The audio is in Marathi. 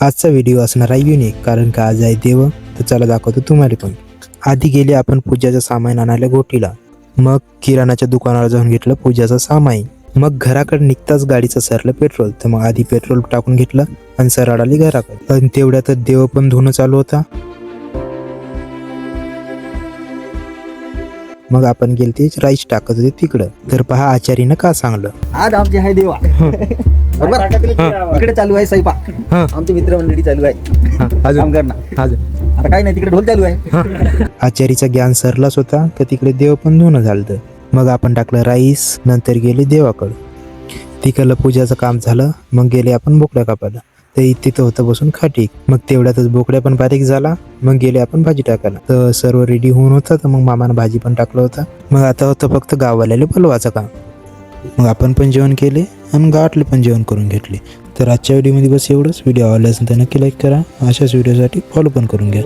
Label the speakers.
Speaker 1: आजचा व्हिडिओ असणार आहे युनिक, कारण का आज आहे देव. तर चला दाखवतो तुम्हाला पण. आधी गेले आपण पूजाचं सामान आणायला गोटीला. मग किराणाच्या दुकानावर जाऊन घेतलं पूजाचं सामान. मग घराकडे निघताच गाडीचं सरलं पेट्रोल. तर मग आधी पेट्रोल टाकून घेतलं आणि सरळ आली घराकडे. आणि तेवढ्यातच देव पण धुणं चालू होता. मग आपण गेलते राईस टाकत होते तिकडं. तर पहा आचार्यानं का सांगलं.
Speaker 2: आज आमचे आहे देवा बरोबर. इकडे चालू आहे स्वयंपाक. आमची मित्रमंडळी चालू आहे काम करणं. आता काही नाही, तिकडे ढोल चालू आहे.
Speaker 1: आचार्याचा ज्ञान सरलाच होता तर तिकडे देव पण धुणं झालं. मग आपण टाकलं राईस. नंतर गेले देवाकडं. तिकडलं पूजाचं काम झालं. मग गेले आपण बोकड्या कापायला. तर तिथं होतं बसून खाटीक. मग तेवढ्यातच बोकड्या पण बारीक झाला. मग गेले आपण भाजी टाकायला. तर सर्व रेडी होऊन होतं. तर मग मामानं भाजी पण टाकलं होतं. मग आता होतं फक्त गाववाल्याला बोलवायचं काम. मग आपण पण जेवण केले आणि गावातले पण जेवण करून घेतले. तर आजच्या व्हिडिओमध्ये बस एवढंच. व्हिडिओ आवडला असेल तर नक्की लाईक करा. अशाच व्हिडिओसाठी फॉलो पण करून घ्या.